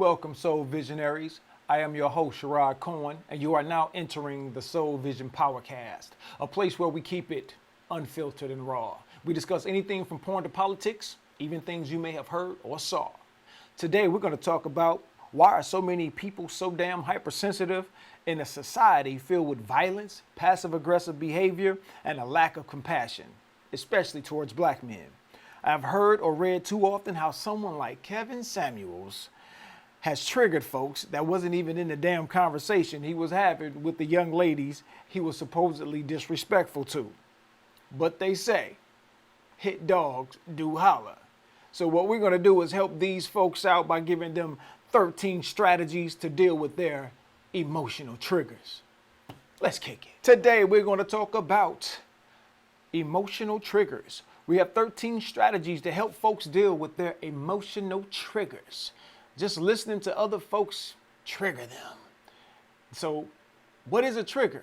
Welcome, Soul Visionaries. I am your host, Sherrod Cohen, and you are now entering the Soul Vision Powercast, a place where we keep it unfiltered and raw. We discuss anything from porn to politics, even things you may have heard or saw. Today, we're going to talk about why are so many people so damn hypersensitive in a society filled with violence, passive-aggressive behavior, and a lack of compassion, especially towards black men. I've heard or read too often how someone like Kevin Samuels has triggered folks that wasn't even in the damn conversation he was having with the young ladies he was supposedly disrespectful to. But they say, hit dogs do holler. So what we're going to do is help these folks out by giving them 13 strategies to deal with their emotional triggers. Let's kick it. Today we're going to talk about emotional triggers. We have 13 strategies to help folks deal with their emotional triggers. Just listening to other folks trigger them. So what is a trigger?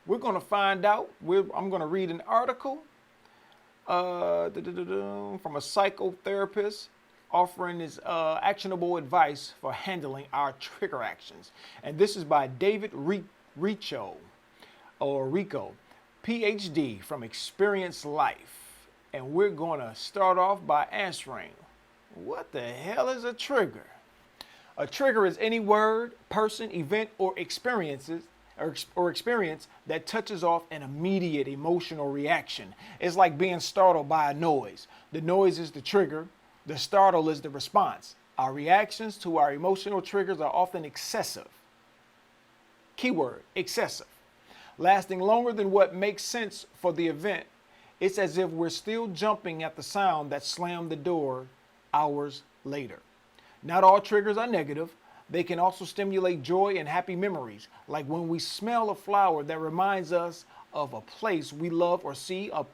We're going to find out. I'm going to read an article from a psychotherapist offering his actionable advice for handling our trigger actions. And this is by David Rico, PhD from Experience Life. And we're going to start off by answering, what the hell is a trigger? A trigger is any word, person, event, or experience that touches off an immediate emotional reaction. It's like being startled by a noise. The noise is the trigger. The startle is the response. Our reactions to our emotional triggers are often excessive. Keyword, excessive. Lasting longer than what makes sense for the event. It's as if we're still jumping at the sound that slammed the door hours later. Not all triggers are negative. They can also stimulate joy and happy memories, like when we smell a flower that reminds us of a place we love, or see a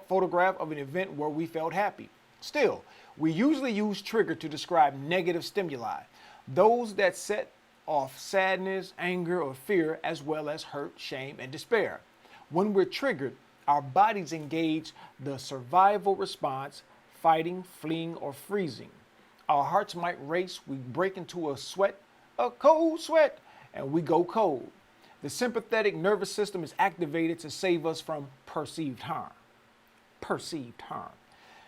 photograph of an event where we felt happy. Still, we usually use trigger to describe negative stimuli, those that set off sadness, anger, or fear, as well as hurt, shame, and despair. When we're triggered, our bodies engage the survival response, fighting, fleeing, or freezing. Our hearts might race, we break into a cold sweat, and we go cold. The sympathetic nervous system is activated to save us from perceived harm.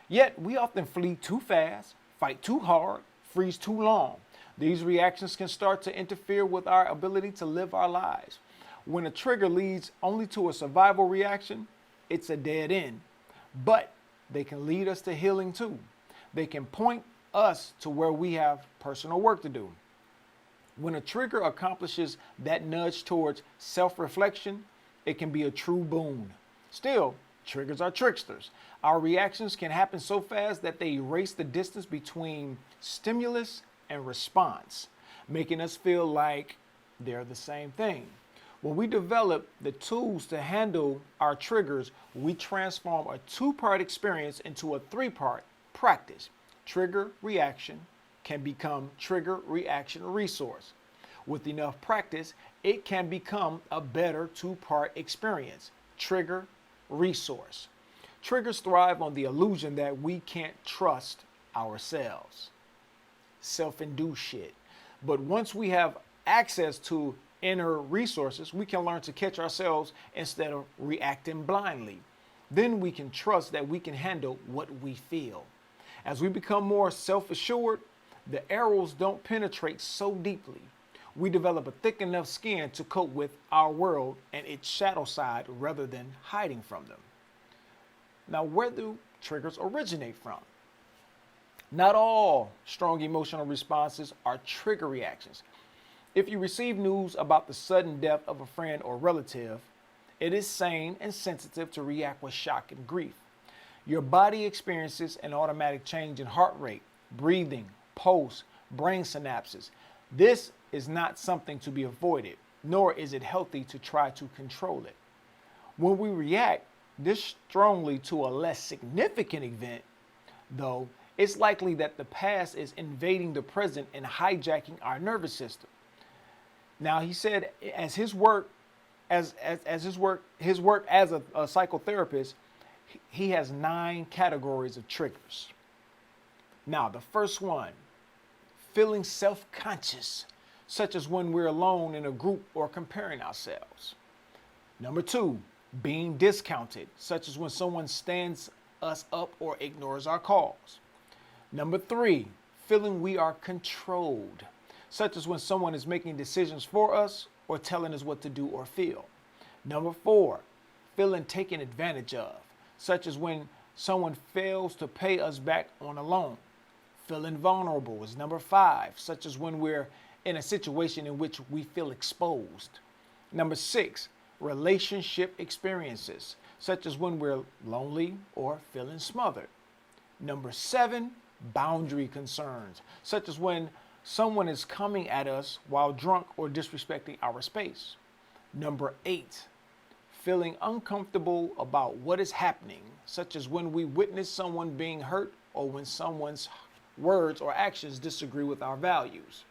Yet, we often flee too fast, fight too hard, freeze too long. These reactions can start to interfere with our ability to live our lives. When a trigger leads only to a survival reaction, it's a dead end. But they can lead us to healing too. They can point us to where we have personal work to do. When a trigger accomplishes that nudge towards self-reflection, it can be a true boon. Still, triggers are tricksters. Our reactions can happen so fast that they erase the distance between stimulus and response, making us feel like they're the same thing. When we develop the tools to handle our triggers, we transform a two-part experience into a three-part practice. Trigger reaction can become trigger reaction resource. With enough practice, it can become a better two-part experience. Trigger resource. Triggers thrive on the illusion that we can't trust ourselves. Self-induced shit. But once we have access to inner resources, we can learn to catch ourselves instead of reacting blindly. Then we can trust that we can handle what we feel. As we become more self-assured, the arrows don't penetrate so deeply. We develop a thick enough skin to cope with our world and its shadow side rather than hiding from them. Now, where do triggers originate from? Not all strong emotional responses are trigger reactions. If you receive news about the sudden death of a friend or relative, it is sane and sensitive to react with shock and grief. Your body experiences an automatic change in heart rate, breathing, pulse, brain synapses. This is not something to be avoided, nor is it healthy to try to control it. When we react this strongly to a less significant event, though, it's likely that the past is invading the present and hijacking our nervous system. Now, he said, his work as a psychotherapist, he has 9 categories of triggers. Now, the first one, feeling self-conscious, such as when we're alone in a group or comparing ourselves. Number 2, being discounted, such as when someone stands us up or ignores our calls. Number 3, feeling we are controlled, such as when someone is making decisions for us or telling us what to do or feel. Number 4, feeling taken advantage of, such as when someone fails to pay us back on a loan. Feeling vulnerable is number 5, such as when we're in a situation in which we feel exposed. Number 6, relationship experiences, such as when we're lonely or feeling smothered. Number 7, boundary concerns, such as when someone is coming at us while drunk or disrespecting our space. Number 8, feeling uncomfortable about what is happening, such as when we witness someone being hurt or when someone's words or actions disagree with our values.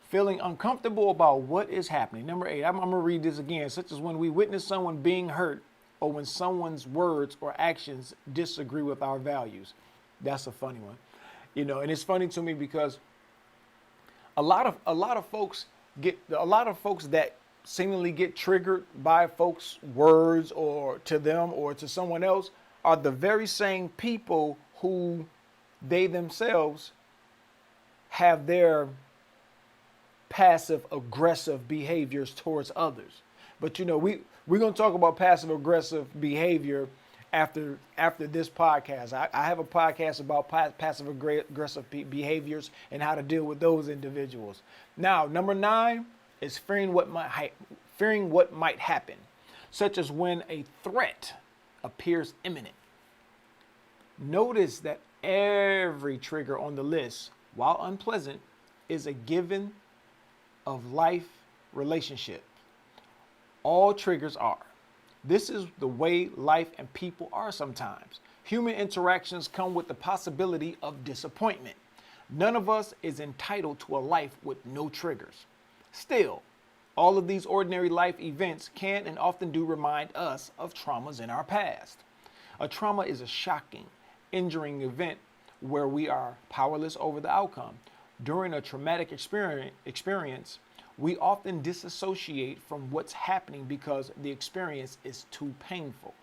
Feeling uncomfortable about what is happening. Number 8, I'm going to read this again, such as when we witness someone being hurt or when someone's words or actions disagree with our values. That's a funny one. And it's funny to me because a lot of folks that seemingly get triggered by folks' words or to them or to someone else are the very same people who they themselves have their passive aggressive behaviors towards others. But we're going to talk about passive aggressive behavior after this podcast. I have a podcast about passive aggressive behaviors and how to deal with those individuals. Now, number 9 is fearing what might happen, such as when a threat appears imminent. Notice that every trigger on the list, while unpleasant, is a given of life relationship. All triggers are. This is the way life and people are sometimes. Human interactions come with the possibility of disappointment. None of us is entitled to a life with no triggers. Still, all of these ordinary life events can and often do remind us of traumas in our past. A trauma is a shocking, injuring event where we are powerless over the outcome. During a traumatic experience, we often disassociate from what's happening because the experience is too painful.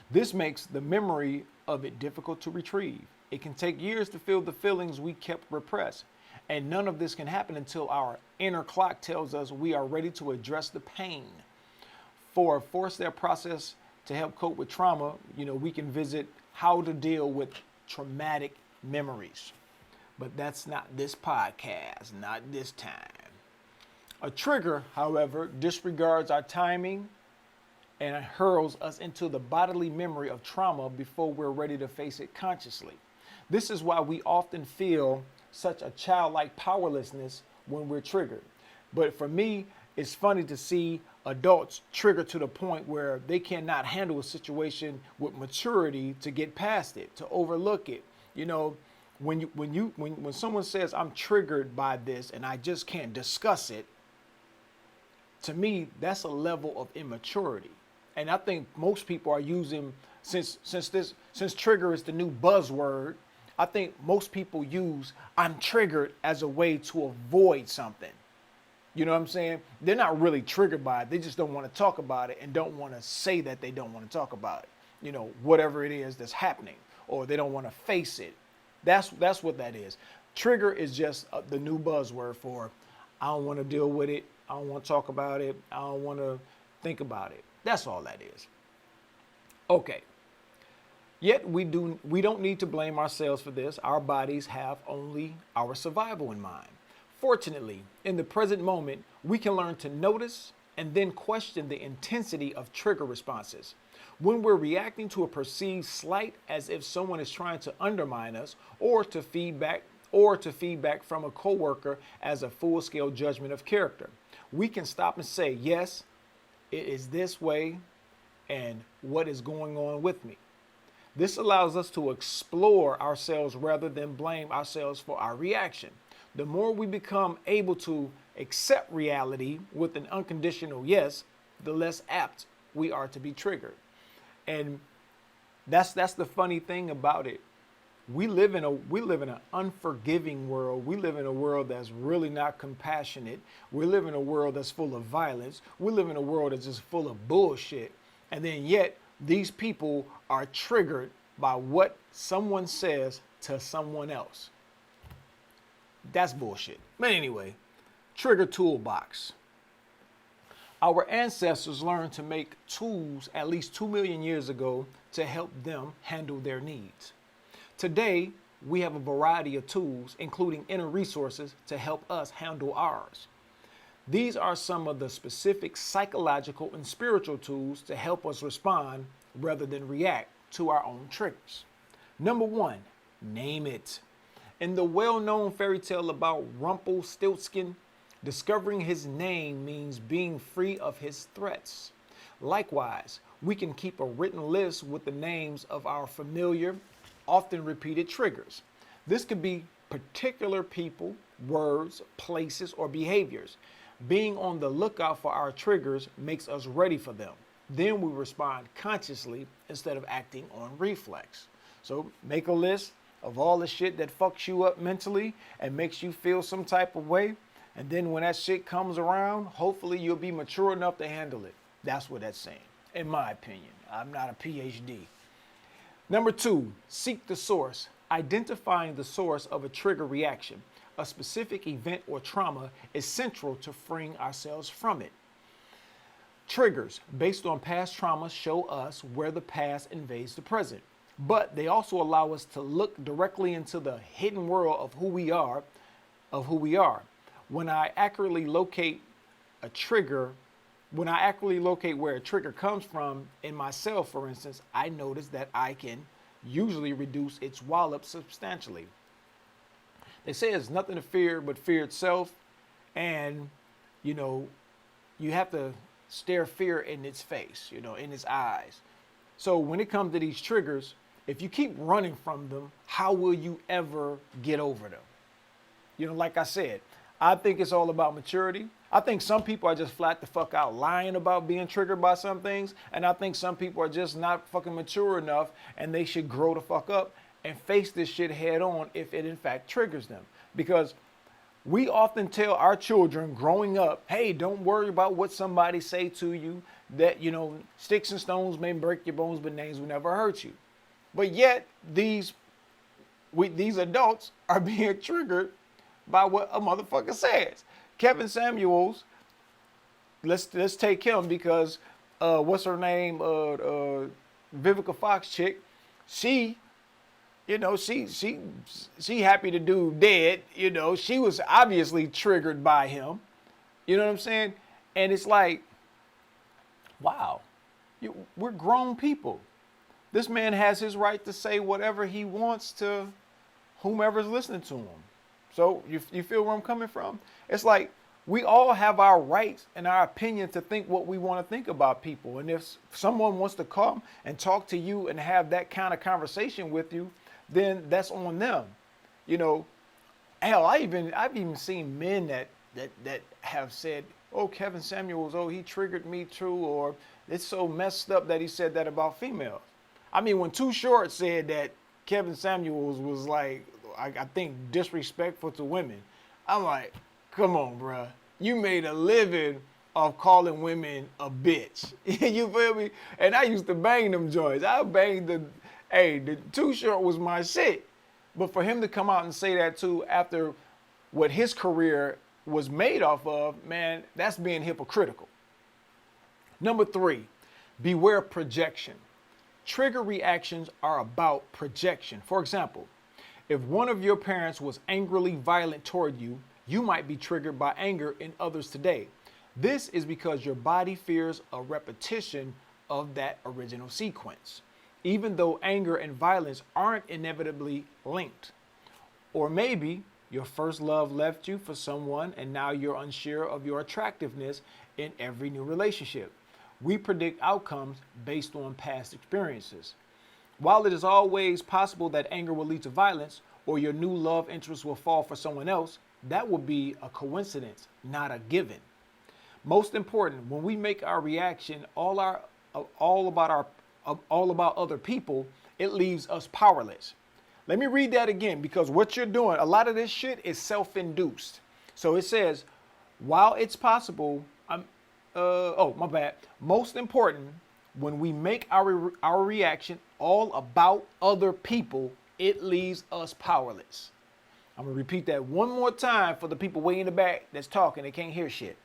This makes the memory of it difficult to retrieve. It can take years to feel the feelings we kept repressed, and none of this can happen until our inner clock tells us we are ready to address the pain. For a 4-step process to help cope with trauma, we can visit how to deal with traumatic memories. But that's not this podcast, not this time. A trigger, however, disregards our timing and hurls us into the bodily memory of trauma before we're ready to face it consciously. This is why we often feel such a childlike powerlessness when we're triggered. But for me, it's funny to see adults triggered to the point where they cannot handle a situation with maturity to get past it, to overlook it. When someone says I'm triggered by this and I just can't discuss it, to me, that's a level of immaturity. And I think most people are using, since trigger is the new buzzword, I think most people use I'm triggered as a way to avoid something. You know what I'm saying? They're not really triggered by it. They just don't want to talk about it and don't want to say that they don't want to talk about it. Whatever it is that's happening, or they don't want to face it. That's what that is. Trigger is just the new buzzword for I don't want to deal with it. I don't want to talk about it. I don't want to think about it. That's all that is. Okay. Yet we don't need to blame ourselves for this. Our bodies have only our survival in mind. Fortunately, in the present moment, we can learn to notice and then question the intensity of trigger responses. When we're reacting to a perceived slight as if someone is trying to undermine us, or to feedback from a coworker as a full-scale judgment of character, we can stop and say, yes, it is this way, and what is going on with me? This allows us to explore ourselves rather than blame ourselves for our reaction. The more we become able to accept reality with an unconditional yes, the less apt we are to be triggered. And that's the funny thing about it. We live in an unforgiving world. We live in a world that's really not compassionate. We live in a world that's full of violence. We live in a world that's just full of bullshit. And then yet these people are triggered by what someone says to someone else. That's bullshit. But anyway, trigger toolbox. Our ancestors learned to make tools at least 2 million years ago to help them handle their needs. Today, we have a variety of tools, including inner resources, to help us handle ours. These are some of the specific psychological and spiritual tools to help us respond rather than react to our own triggers. Number one, name it. In the well-known fairy tale about Rumpelstiltskin, discovering his name means being free of his threats. Likewise, we can keep a written list with the names of our familiar, often repeated triggers. This could be particular people, words, places, or behaviors. Being on the lookout for our triggers makes us ready for them. Then we respond consciously instead of acting on reflex. So make a list of all the shit that fucks you up mentally and makes you feel some type of way. And then when that shit comes around, hopefully you'll be mature enough to handle it. That's what that's saying, in my opinion. I'm not a PhD. Number two, seek the source. Identifying the source of a trigger reaction, a specific event or trauma, is central to freeing ourselves from it. Triggers based on past traumas show us where the past invades the present, but they also allow us to look directly into the hidden world of who we are. When I accurately locate a trigger, when I accurately locate where a trigger comes from in myself, for instance, I notice that I can usually reduce its wallop substantially. They say there's nothing to fear but fear itself, and you have to stare fear in its face, in its eyes. So when it comes to these triggers, if you keep running from them, how will you ever get over them? Like I said, I think it's all about maturity. I think some people are just flat the fuck out lying about being triggered by some things. And I think some people are just not fucking mature enough, and they should grow the fuck up and face this shit head on if it in fact triggers them. Because we often tell our children growing up, hey, don't worry about what somebody say to you, that, sticks and stones may break your bones, but names will never hurt you. But yet these adults are being triggered by what a motherfucker says. Kevin Samuels, let's take him because what's her name? Vivica Fox chick. She happy the dude dead. She was obviously triggered by him. You know what I'm saying? And it's like, wow, we're grown people. This man has his right to say whatever he wants to whomever's listening to him. So you feel where I'm coming from? It's like we all have our rights and our opinion to think what we want to think about people. And if someone wants to come and talk to you and have that kind of conversation with you, then that's on them. Hell, I've even seen men that have said, oh, Kevin Samuels, oh, he triggered me too, or it's so messed up that he said that about females. I mean, when Too Short said that Kevin Samuels was like, I think disrespectful to women, I'm like, come on, bruh. You made a living off calling women a bitch. You feel me? And I used to bang them joints. I banged the Too Short was my shit. But for him to come out and say that too after what his career was made off of, man, that's being hypocritical. Number three, beware projection. Trigger reactions are about projection. For example, if one of your parents was angrily violent toward you, you might be triggered by anger in others today. This is because your body fears a repetition of that original sequence, even though anger and violence aren't inevitably linked. Or maybe your first love left you for someone and now you're unsure of your attractiveness in every new relationship. We predict outcomes based on past experiences. While it is always possible that anger will lead to violence or your new love interest will fall for someone else, that would be a coincidence, not a given. Most important, when we make our reaction all about other people, it leaves us powerless. Let me read that again, because what you're doing, a lot of this shit is self-induced. So it says, while it's possible, my bad. Most important, when we make our reaction all about other people, it leaves us powerless. I'm gonna repeat that one more time for the people way in the back that's talking, they can't hear shit.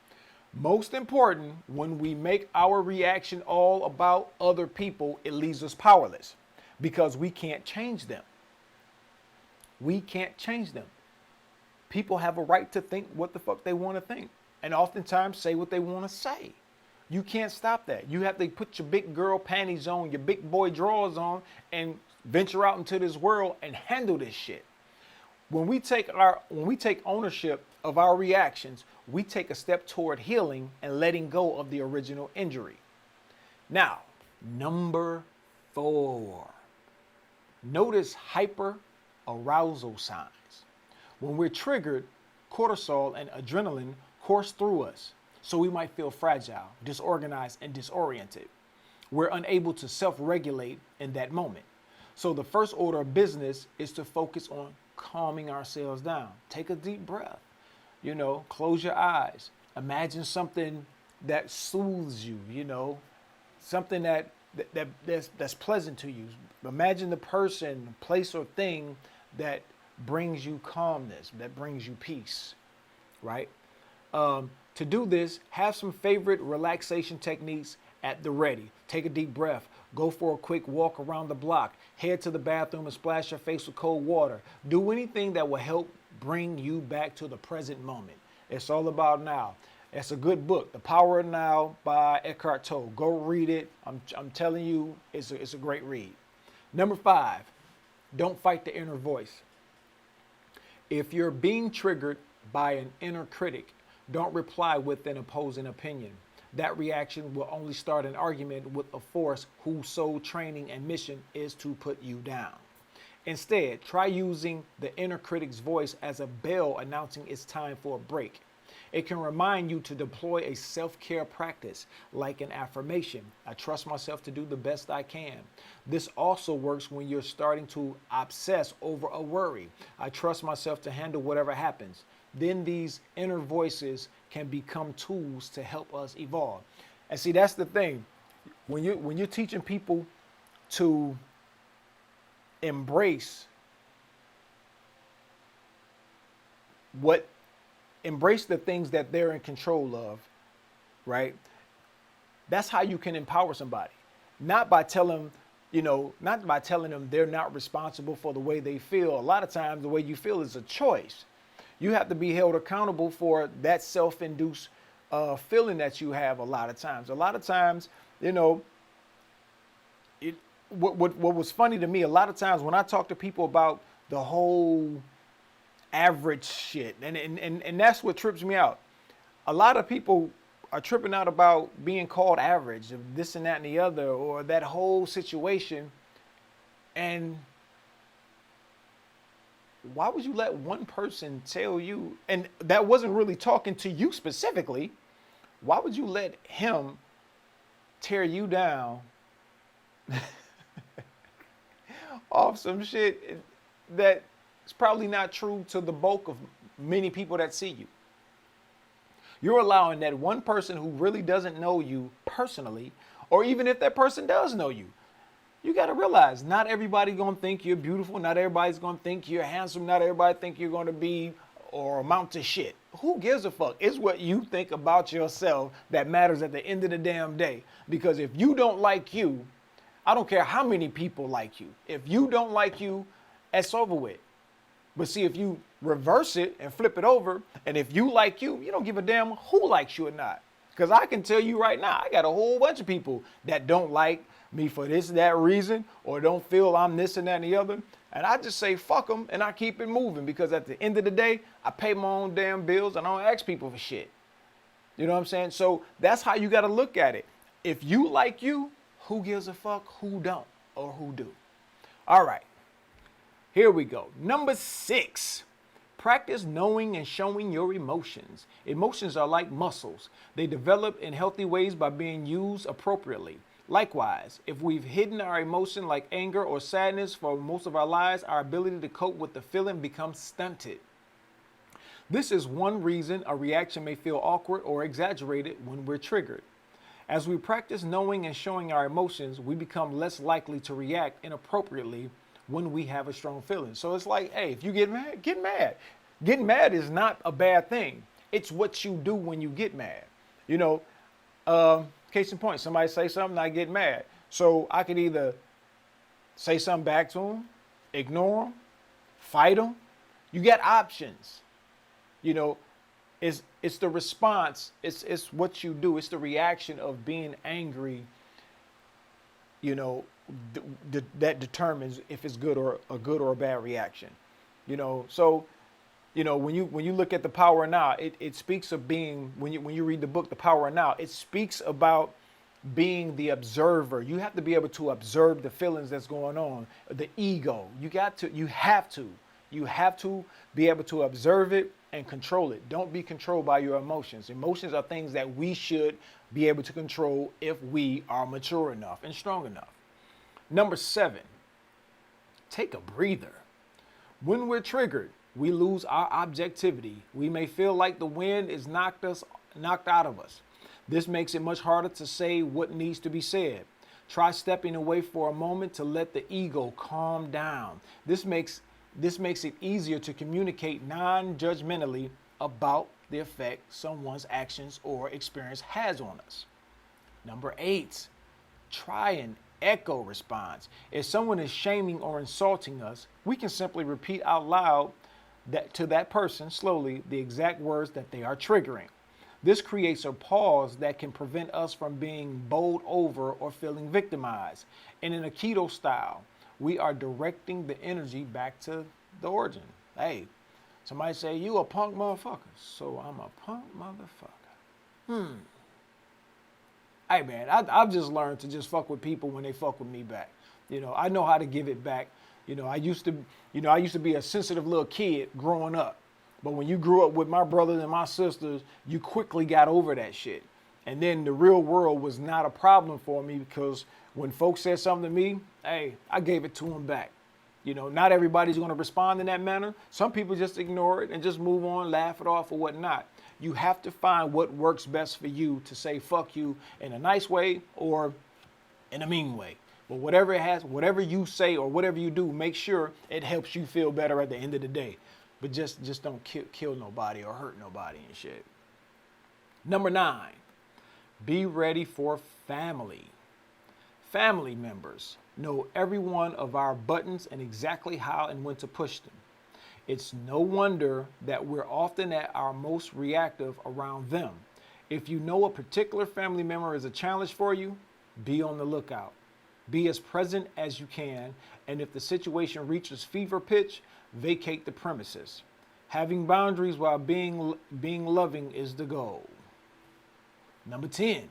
Most important, when we make our reaction all about other people, it leaves us powerless because we can't change them. We can't change them. People have a right to think what the fuck they want to think, and oftentimes say what they want to say. You can't stop that. You have to put your big girl panties on, your big boy drawers on, and venture out into this world and handle this shit. When we take ownership of our reactions, we take a step toward healing and letting go of the original injury. Now, number 4. Notice hyper arousal signs. When we're triggered, cortisol and adrenaline course through us, so we might feel fragile, disorganized, and disoriented. We're unable to self-regulate in that moment. So the first order of business is to focus on calming ourselves down. Take a deep breath. Close your eyes. Imagine something that soothes you, something that's pleasant to you. Imagine the person, place, or thing that brings you calmness, that brings you peace, right? To do this, have some favorite relaxation techniques at the ready. Take a deep breath. Go for a quick walk around the block. Head to the bathroom and splash your face with cold water. Do anything that will help bring you back to the present moment. It's all about now. It's a good book, The Power of Now by Eckhart Tolle. Go read it. I'm telling you, it's a great read. Number 5, don't fight the inner voice. If you're being triggered by an inner critic, don't reply with an opposing opinion. That reaction will only start an argument with a force whose sole training and mission is to put you down. Instead, try using the inner critic's voice as a bell announcing it's time for a break. It can remind you to deploy a self-care practice like an affirmation. I trust myself to do the best I can. This also works when you're starting to obsess over a worry. I trust myself to handle whatever happens. Then these inner voices can become tools to help us evolve. And see, that's the thing. When you're teaching people to embrace the things that they're in control of, right? That's how you can empower somebody. Not by telling them they're not responsible for the way they feel. A lot of times the way you feel is a choice. You have to be held accountable for that self-induced feeling that you have a lot of times. A lot of times, what was funny to me, a lot of times when I talk to people about the whole average shit, and that's what trips me out. A lot of people are tripping out about being called average, of this and that and the other, or that whole situation. And why would you let one person tell you, and that wasn't really talking to you specifically, why would you let him tear you down off some shit that is probably not true to the bulk of many people that see you? You're allowing that one person who really doesn't know you personally, or even if that person does know you, you got to realize not everybody's going to think you're beautiful. Not everybody's going to think you're handsome. Not everybody think you're going to be or amount to shit. Who gives a fuck? It's what you think about yourself that matters at the end of the damn day. Because if you don't like you, I don't care how many people like you. If you don't like you, it's over with. But see, if you reverse it and flip it over, and if you like you, you don't give a damn who likes you or not. Because I can tell you right now, I got a whole bunch of people that don't like me for this, that reason, or don't feel I'm this and that and the other. And I just say, fuck them, and I keep it moving. Because at the end of the day, I pay my own damn bills, and I don't ask people for shit. You know what I'm saying? So that's how you got to look at it. If you like you, who gives a fuck who don't or who do? All right. Here we go. Number 6, practice knowing and showing your emotions. Emotions are like muscles. They develop in healthy ways by being used appropriately. Likewise, if we've hidden our emotion like anger or sadness for most of our lives, our ability to cope with the feeling becomes stunted. This is one reason a reaction may feel awkward or exaggerated when we're triggered. As we practice knowing and showing our emotions, we become less likely to react inappropriately when we have a strong feeling. So it's like, hey, if you get mad, get mad. Getting mad is not a bad thing. It's what you do when you get mad. You know, case in point, somebody say something, I get mad. So I could either say something back to them, ignore them, fight them. You got options. You know, it's the response. It's what you do. It's the reaction of being angry. You know, that determines if it's good or a bad reaction. You know, so you know when you look at the power of now, it speaks of being when you read the book The Power of Now, it speaks about being the observer. You have to be able to observe the feelings that's going on, the ego. You have to be able to observe it and control it. Don't be controlled by your emotions. Emotions are things that we should be able to control if we are mature enough and strong enough. Number 7, take a breather. When we're triggered, we lose our objectivity. We may feel like the wind is knocked out of us. This makes it much harder to say what needs to be said. Try stepping away for a moment to let the ego calm down. This makes it easier to communicate non-judgmentally about the effect someone's actions or experience has on us. Number 8, try an echo response. If someone is shaming or insulting us, we can simply repeat out loud to that person slowly the exact words that they are triggering. This creates a pause that can prevent us from being bowled over or feeling victimized. And in Aikido style, we are directing the energy back to the origin. Hey, somebody say, you a punk motherfucker. So I'm a punk motherfucker. Hey man, I've just learned to just fuck with people when they fuck with me back. You know, I know how to give it back. You know, I used to be a sensitive little kid growing up. But when you grew up with my brothers and my sisters, you quickly got over that shit. And then the real world was not a problem for me because when folks said something to me, hey, I gave it to them back. You know, not everybody's going to respond in that manner. Some people just ignore it and just move on, laugh it off or whatnot. You have to find what works best for you to say fuck you in a nice way or in a mean way. But whatever you say or whatever you do, make sure it helps you feel better at the end of the day. But just don't kill nobody or hurt nobody and shit. Number 9, be ready for family. Family members know every one of our buttons and exactly how and when to push them. It's no wonder that we're often at our most reactive around them. If you know a particular family member is a challenge for you, be on the lookout. Be as present as you can, and if the situation reaches fever pitch, vacate the premises. Having boundaries while being loving is the goal. Number 10,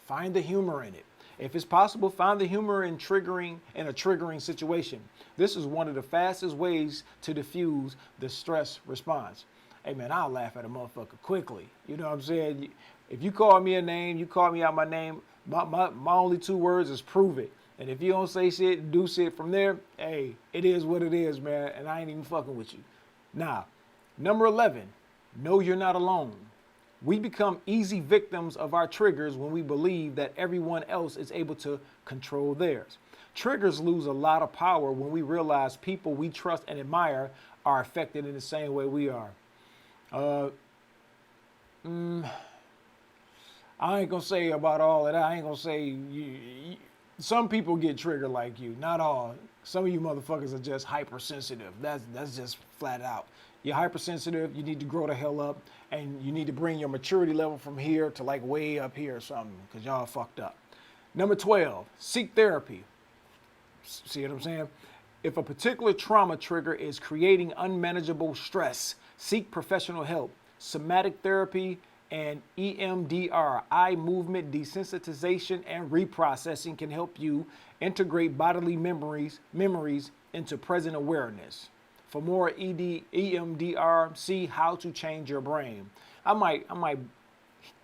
find the humor in it. If it's possible, find the humor in a triggering situation. This is one of the fastest ways to diffuse the stress response. Hey man, I'll laugh at a motherfucker quickly. You know what I'm saying? If you call me a name, you call me out my name, my only 2 words is prove it. And if you don't say shit, do shit from there, hey, it is what it is, man, and I ain't even fucking with you. Now, number 11, know you're not alone. We become easy victims of our triggers when we believe that everyone else is able to control theirs. Triggers lose a lot of power when we realize people we trust and admire are affected in the same way we are. I ain't gonna say about all of that. I ain't gonna say some people get triggered like you, not all. Some of you motherfuckers are just hypersensitive. That's just flat out. You're hypersensitive, you need to grow the hell up, and you need to bring your maturity level from here to like way up here or something, because y'all fucked up. Number 12, seek therapy. See what I'm saying? If a particular trauma trigger is creating unmanageable stress, seek professional help. Somatic therapy and EMDR, eye movement desensitization and reprocessing, can help you integrate bodily memories into present awareness. For more EMDR, see How to Change Your Brain. I might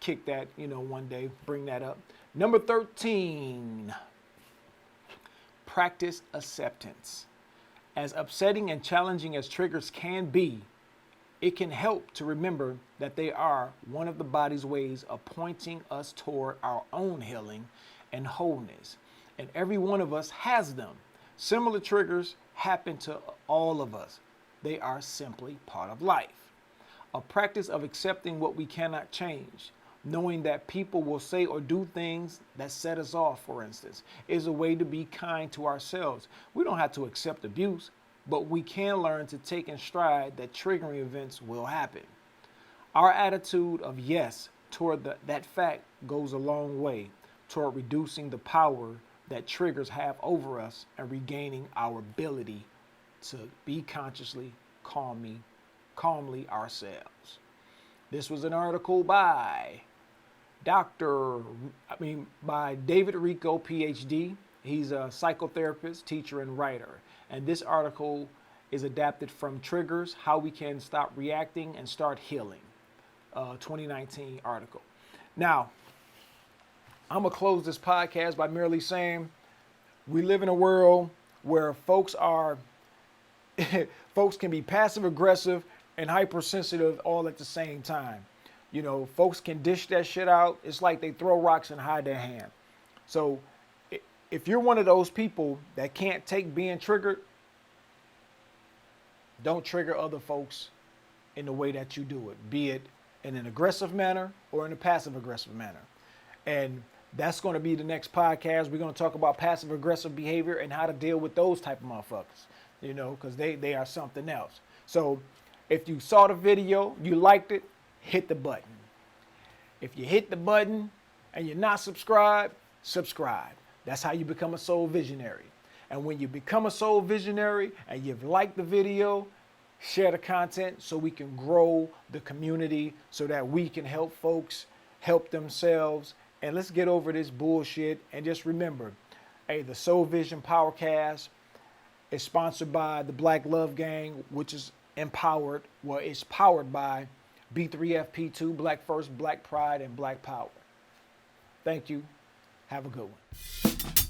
kick that, one day, bring that up. Number 13, practice acceptance. As upsetting and challenging as triggers can be, it can help to remember that they are one of the body's ways of pointing us toward our own healing and wholeness. And every one of us has them. Similar triggers happen to all of us. They are simply part of life. A practice of accepting what we cannot change, knowing that people will say or do things that set us off, for instance, is a way to be kind to ourselves. We don't have to accept abuse, but we can learn to take in stride that triggering events will happen. Our attitude of yes toward that fact goes a long way toward reducing the power that triggers have over us and regaining our ability to be consciously, calmly ourselves. This was an article by by David Rico, PhD. He's a psychotherapist, teacher, and writer. And this article is adapted from Triggers, How We Can Stop Reacting and Start Healing, 2019 article. Now, I'm going to close this podcast by merely saying we live in a world where folks can be passive aggressive and hypersensitive all at the same time. You know, folks can dish that shit out. It's like they throw rocks and hide their hand. So if you're one of those people that can't take being triggered, don't trigger other folks in the way that you do it, be it in an aggressive manner or in a passive aggressive manner. And that's going to be the next podcast. We're going to talk about passive aggressive behavior and how to deal with those type of motherfuckers, you know, because they are something else. So if you saw the video, you liked it, hit the button. If you hit the button and you're not subscribed, subscribe. That's how you become a soul visionary. And when you become a soul visionary and you've liked the video, share the content so we can grow the community so that we can help folks help themselves. And let's get over this bullshit. And just remember, hey, the Soul Vision Powercast is sponsored by the Black Love Gang, which is it's powered by B3FP2, Black First, Black Pride, and Black Power. Thank you. Have a good one.